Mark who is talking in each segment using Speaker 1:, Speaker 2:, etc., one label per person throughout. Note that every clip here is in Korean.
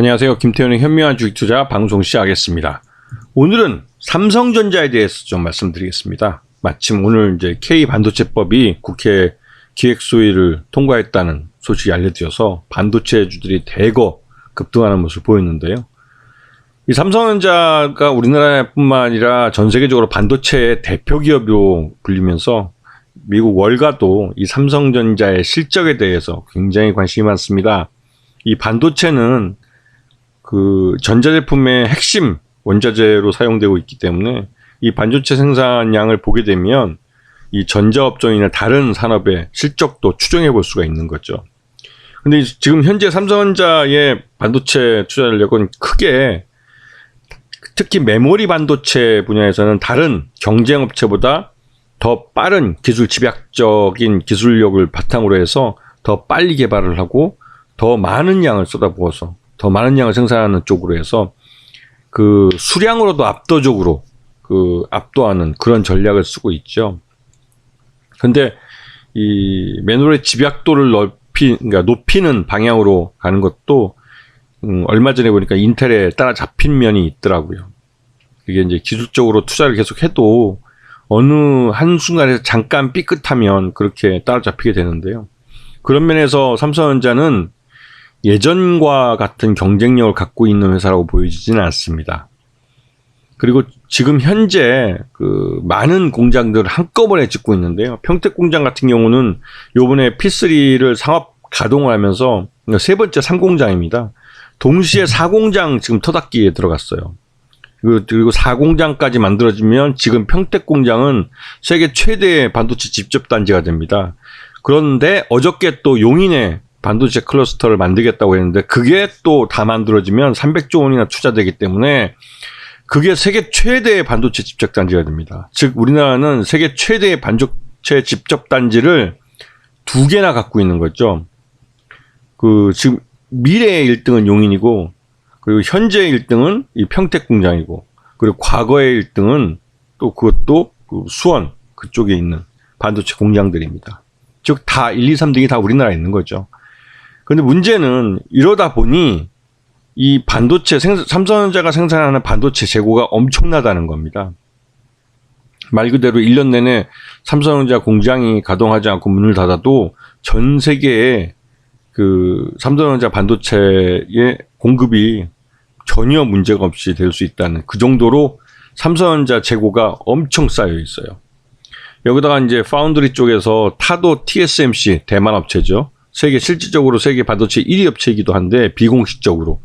Speaker 1: 안녕하세요. 김태현의 현명한 주식투자 방송 시작하겠습니다. 오늘은 삼성전자에 대해서 좀 말씀드리겠습니다. 마침 오늘 이제 K반도체법이 국회 기획소위를 통과했다는 소식이 알려져서 반도체주들이 대거 급등하는 모습을 보였는데요. 이 삼성전자가 우리나라뿐만 아니라 전 세계적으로 반도체의 대표 기업으로 불리면서 미국 월가도 이 삼성전자의 실적에 대해서 굉장히 관심이 많습니다. 이 반도체는 그 전자제품의 핵심 원자재로 사용되고 있기 때문에 이 반도체 생산량을 보게 되면 이 전자업종이나 다른 산업의 실적도 추정해 볼 수가 있는 거죠. 근데 지금 현재 삼성전자의 반도체 투자력은 크게 특히 메모리 반도체 분야에서는 다른 경쟁업체보다 더 빠른 기술 집약적인 기술력을 바탕으로 해서 더 빨리 개발을 하고 더 많은 양을 쏟아부어서 더 많은 양을 생산하는 쪽으로 해서 그 수량으로도 압도적으로 그 압도하는 그런 전략을 쓰고 있죠. 근데 이 메모리 집약도를 그러니까 높이는 방향으로 가는 것도 얼마 전에 보니까 인텔에 따라잡힌 면이 있더라고요. 이게 이제 기술적으로 투자를 계속 해도 어느 한순간에 잠깐 삐끗하면 그렇게 따라잡히게 되는데요. 그런 면에서 삼성전자는 예전과 같은 경쟁력을 갖고 있는 회사라고 보여지지는 않습니다. 그리고 지금 현재 그 많은 공장들을 한꺼번에 짓고 있는데요. 평택 공장 같은 경우는 요번에 P3를 상업 가동을 하면서 세 번째 3공장입니다. 동시에 4공장 지금 터닫기에 들어갔어요. 그리고 4공장까지 만들어지면 지금 평택 공장은 세계 최대의 반도체 집접단지가 됩니다. 그런데 어저께 또 용인에 반도체 클러스터를 만들겠다고 했는데 그게 또 다 만들어지면 300조 원이나 투자되기 때문에 그게 세계 최대의 반도체 집접단지가 됩니다. 즉 우리나라는 세계 최대의 반도체 집접단지를 2개나 갖고 있는 거죠. 그 지금 미래의 1등은 용인이고 그리고 현재의 1등은 이 평택 공장이고 그리고 과거의 1등은 또 그것도 그 수원 그쪽에 있는 반도체 공장들입니다. 즉 다 1, 2, 3등이 다 우리나라에 있는 거죠. 그런데 문제는 이러다 보니 이 반도체 삼성전자가 생산하는 반도체 재고가 엄청나다는 겁니다. 말 그대로 1년 내내 삼성전자 공장이 가동하지 않고 문을 닫아도 전 세계에 그 삼성전자 반도체의 공급이 전혀 문제가 없이 될 수 있다는 그 정도로 삼성전자 재고가 엄청 쌓여 있어요. 여기다가 이제 파운드리 쪽에서 타도 TSMC 대만 업체죠. 실질적으로 세계 반도체 1위 업체이기도 한데 비공식적으로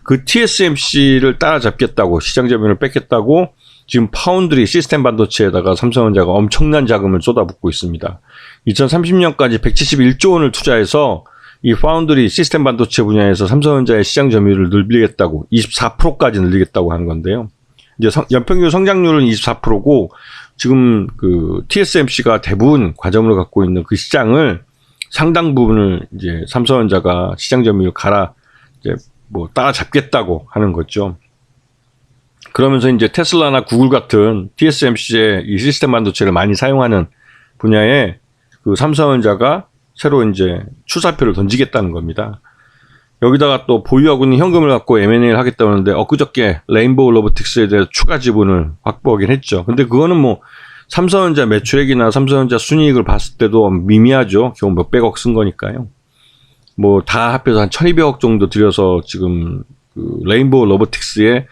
Speaker 1: 그 TSMC를 따라잡겠다고 시장 점유율을 뺏겠다고 지금 파운드리 시스템 반도체에다가 삼성전자가 엄청난 자금을 쏟아붓고 있습니다. 2030년까지 171조 원을 투자해서 이 파운드리 시스템 반도체 분야에서 삼성전자의 시장 점유율을 늘리겠다고 24%까지 늘리겠다고 하는 건데요. 이제 연평균 성장률은 24%고 지금 그 TSMC가 대부분 과점을 갖고 있는 그 시장을 상당 부분을 이제 삼성전자가 시장 점유율 이제 뭐 따라잡겠다고 하는 거죠. 그러면서 이제 테슬라나 구글 같은 TSMC의 이 시스템 반도체를 많이 사용하는 분야에 그 삼성전자가 새로 이제 출사표를 던지겠다는 겁니다. 여기다가 또 보유하고 있는 현금을 갖고 M&A를 하겠다고 하는데 엊그저께 레인보우 로보틱스에 대해서 추가 지분을 확보하긴 했죠. 근데 그거는 뭐 삼성전자 매출액이나 삼성전자 순이익을 봤을 때도 미미하죠. 겨우 몇백억 쓴 거니까요. 뭐 다 합해서 한 1200억 정도 들여서 지금 그 레인보우 로보틱스의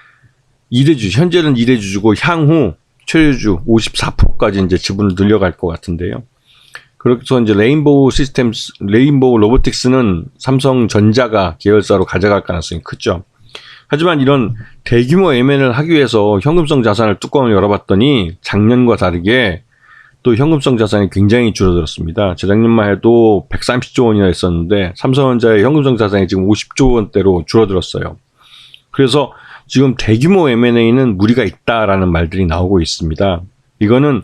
Speaker 1: 2대주, 현재는 2대주주고 향후 최대주 54%까지 이제 지분을 늘려갈 것 같은데요. 그래서 이제 레인보우 로보틱스는 삼성전자가 계열사로 가져갈 가능성이 크죠. 하지만 이런 대규모 M&A를 하기 위해서 현금성 자산을 뚜껑을 열어봤더니 작년과 다르게 또 현금성 자산이 굉장히 줄어들었습니다. 재작년만 해도 130조 원이나 있었는데 삼성전자의 현금성 자산이 지금 50조 원대로 줄어들었어요. 그래서 지금 대규모 M&A는 무리가 있다라는 말들이 나오고 있습니다. 이거는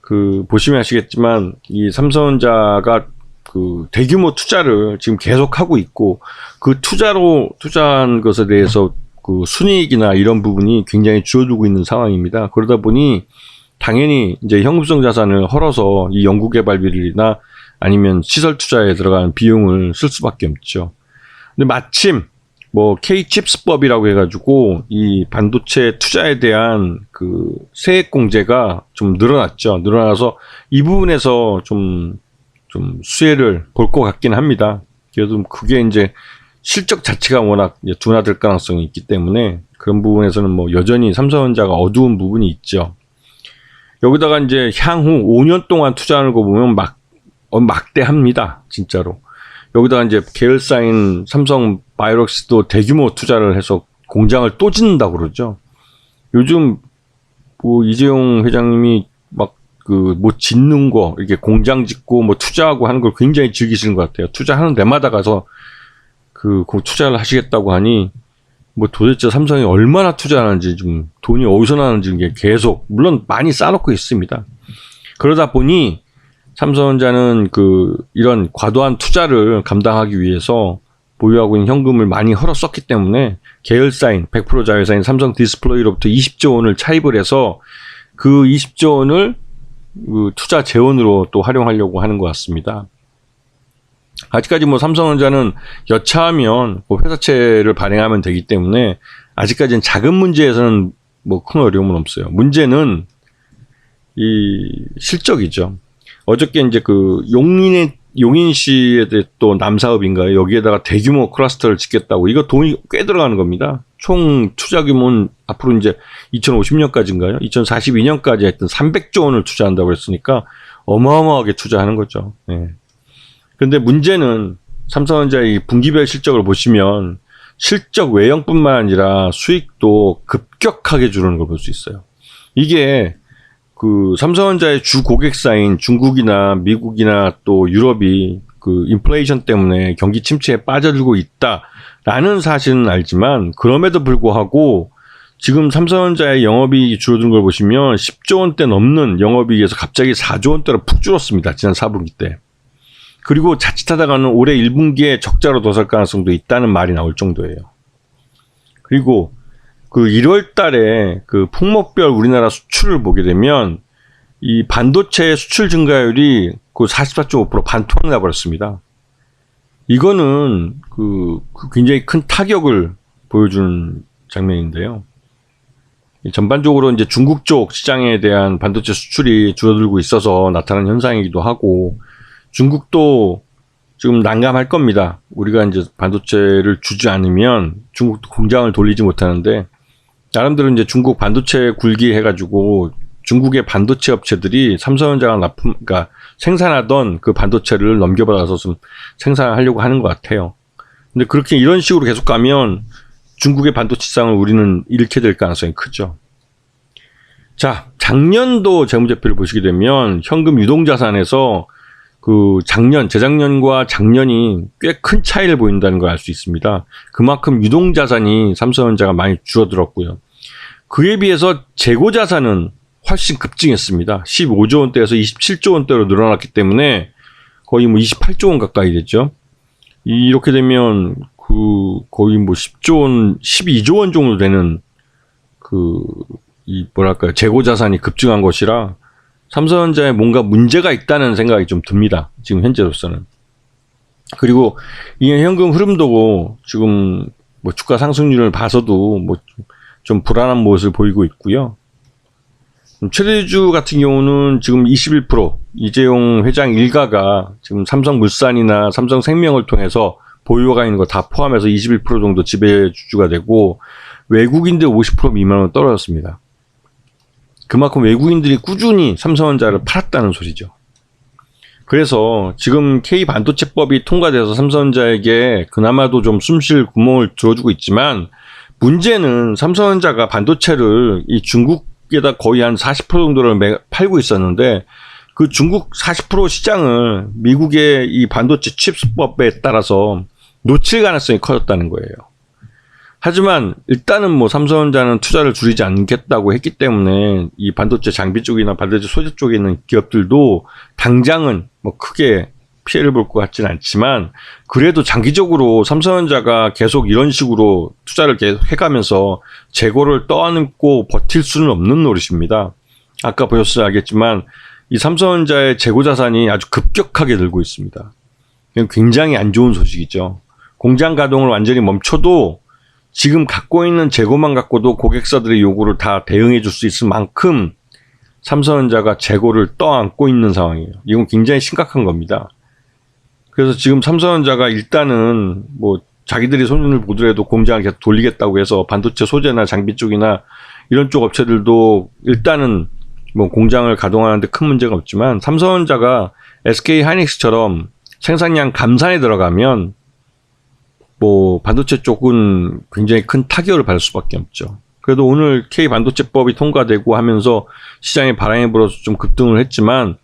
Speaker 1: 그 보시면 아시겠지만 이 삼성전자가 그 대규모 투자를 지금 계속하고 있고 그 투자한 것에 대해서 그 순이익이나 이런 부분이 굉장히 줄어들고 있는 상황입니다. 그러다 보니 당연히 이제 현금성 자산을 헐어서 이 연구개발비나 아니면 시설 투자에 들어가는 비용을 쓸 수밖에 없죠. 근데 마침 뭐 K-칩스법이라고 해가지고 이 반도체 투자에 대한 그 세액 공제가 좀 늘어났죠. 늘어나서 이 부분에서 좀 수혜를 볼 것 같긴 합니다. 그래도 그게 이제 실적 자체가 워낙 이제 둔화될 가능성이 있기 때문에 그런 부분에서는 뭐 여전히 삼성전자가 어두운 부분이 있죠. 여기다가 이제 향후 5년 동안 투자하는 거 보면 막대합니다. 진짜로. 여기다가 이제 계열사인 삼성 바이오록스도 대규모 투자를 해서 공장을 또 짓는다고 그러죠. 요즘 뭐 이재용 회장님이 막 그 뭐 짓는 거, 이렇게 공장 짓고 뭐 투자하고 하는 걸 굉장히 즐기시는 것 같아요. 투자하는 데마다 가서 그 투자를 하시겠다고 하니 뭐 도대체 삼성이 얼마나 투자하는지, 좀 돈이 어디서 나는지 이게 계속, 물론 많이 쌓아놓고 있습니다. 그러다 보니 삼성전자는 그 이런 과도한 투자를 감당하기 위해서 보유하고 있는 현금을 많이 헐어 썼기 때문에 계열사인 100% 자회사인 삼성 디스플레이로부터 20조 원을 차입을 해서 그 20조 원을 그 투자 재원으로 또 활용하려고 하는 것 같습니다. 아직까지 뭐 삼성전자는 여차하면 뭐 회사채를 발행하면 되기 때문에 아직까지는 자금 문제에서는 뭐 큰 어려움은 없어요. 문제는 이 실적이죠. 어저께 이제 그 용인시에 또 남사업인가요? 여기에다가 대규모 클러스터를 짓겠다고. 이거 돈이 꽤 들어가는 겁니다. 총 투자 규모는 앞으로 이제 2050년까지인가요? 2042년까지 하여튼 300조 원을 투자한다고 했으니까 어마어마하게 투자하는 거죠. 예. 근데 문제는 삼성전자의 분기별 실적을 보시면 실적 외형뿐만 아니라 수익도 급격하게 줄어드는 걸 볼 수 있어요. 이게 그 삼성전자의 주 고객사인 중국이나 미국이나 또 유럽이 그 인플레이션 때문에 경기 침체에 빠져들고 있다라는 사실은 알지만, 그럼에도 불구하고 지금 삼성전자의 영업이익이 줄어든 걸 보시면 10조 원대 넘는 영업이익에서 갑자기 4조 원대로 푹 줄었습니다. 지난 4분기 때. 그리고 자칫하다가는 올해 1분기에 적자로 도달 가능성도 있다는 말이 나올 정도예요. 그리고 그 1월 달에 그 품목별 우리나라 수출을 보게 되면 이 반도체 수출 증가율이 그 44.5% 반토막 나버렸습니다. 이거는 그 굉장히 큰 타격을 보여주는 장면인데요. 전반적으로 이제 중국 쪽 시장에 대한 반도체 수출이 줄어들고 있어서 나타난 현상이기도 하고, 중국도 지금 난감할 겁니다. 우리가 이제 반도체를 주지 않으면 중국도 공장을 돌리지 못하는데, 나름대로 이제 중국 반도체 굴기 해가지고 중국의 반도체 업체들이 삼성전자가 그러니까 생산하던 그 반도체를 넘겨받아서 좀 생산하려고 하는 것 같아요. 근데 그렇게 이런 식으로 계속 가면 중국의 반도체 시장을 우리는 잃게 될 가능성이 크죠. 자, 작년도 재무제표를 보시게 되면 현금 유동자산에서 그 재작년과 작년이 꽤 큰 차이를 보인다는 걸 알 수 있습니다. 그만큼 유동자산이 삼성전자가 많이 줄어들었고요. 그에 비해서 재고자산은 훨씬 급증했습니다. 15조 원대에서 27조 원대로 늘어났기 때문에 거의 뭐 28조 원 가까이 됐죠. 이렇게 되면 그 거의 뭐 10조 원, 12조 원 정도 되는 재고자산이 급증한 것이라 삼성전자에 뭔가 문제가 있다는 생각이 좀 듭니다. 지금 현재로서는. 그리고 이 현금 흐름도 지금 뭐 주가 상승률을 봐서도 뭐 좀 불안한 모습을 보이고 있고요. 최대주 같은 경우는 지금 21%, 이재용 회장 일가가 지금 삼성물산이나 삼성생명을 통해서 보유가 있는 거 다 포함해서 21% 정도 지배주주가 되고, 외국인들 50% 미만으로 떨어졌습니다. 그만큼 외국인들이 꾸준히 삼성전자를 팔았다는 소리죠. 그래서 지금 K반도체법이 통과돼서 삼성전자에게 그나마도 좀 숨쉴 구멍을 들어주고 있지만, 문제는 삼성전자가 반도체를 이 중국에다 거의 한 40% 정도를 팔고 있었는데, 그 중국 40% 시장을 미국의 이 반도체 칩스법에 따라서 놓칠 가능성이 커졌다는 거예요. 하지만 일단은 뭐 삼성전자는 투자를 줄이지 않겠다고 했기 때문에 이 반도체 장비 쪽이나 반도체 소재 쪽에 있는 기업들도 당장은 뭐 크게 피해를 볼 것 같지는 않지만, 그래도 장기적으로 삼성전자가 계속 이런 식으로 투자를 계속 해가면서 재고를 떠안고 버틸 수는 없는 노릇입니다. 아까 보셨어야 알겠지만 이 삼성전자의 재고자산이 아주 급격하게 늘고 있습니다. 이건 굉장히 안 좋은 소식이죠. 공장 가동을 완전히 멈춰도 지금 갖고 있는 재고만 갖고도 고객사들의 요구를 다 대응해 줄 수 있을 만큼 삼성전자가 재고를 떠안고 있는 상황이에요. 이건 굉장히 심각한 겁니다. 그래서 지금 삼성전자가 일단은 뭐 자기들이 손을 보더라도 공장을 계속 돌리겠다고 해서 반도체 소재나 장비 쪽이나 이런 쪽 업체들도 일단은 뭐 공장을 가동하는데 큰 문제가 없지만 삼성전자가 SK 하이닉스처럼 생산량 감산에 들어가면 뭐 반도체 쪽은 굉장히 큰 타격을 받을 수밖에 없죠. 그래도 오늘 K 반도체법이 통과되고 하면서 시장에 바람이 불어서 좀 급등을 했지만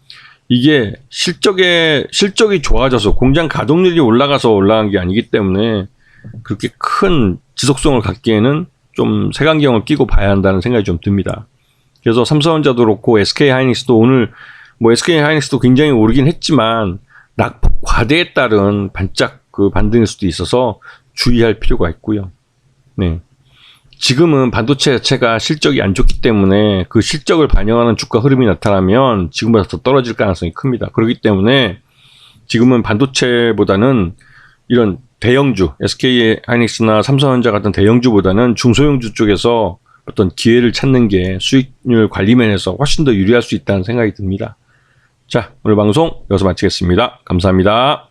Speaker 1: 이게 실적이 좋아져서 공장 가동률이 올라간 게 아니기 때문에 그렇게 큰 지속성을 갖기에는 좀 색안경을 끼고 봐야 한다는 생각이 좀 듭니다. 그래서 삼성전자도 그렇고 SK 하이닉스도 오늘 뭐 SK 하이닉스도 굉장히 오르긴 했지만 낙폭 과대에 따른 반짝 반등일 수도 있어서 주의할 필요가 있고요. 네. 지금은 반도체 자체가 실적이 안 좋기 때문에 그 실적을 반영하는 주가 흐름이 나타나면 지금보다 더 떨어질 가능성이 큽니다. 그렇기 때문에 지금은 반도체보다는 이런 대형주, SK 하이닉스나 삼성전자 같은 대형주보다는 중소형주 쪽에서 어떤 기회를 찾는 게 수익률 관리 면에서 훨씬 더 유리할 수 있다는 생각이 듭니다. 자, 오늘 방송 여기서 마치겠습니다. 감사합니다.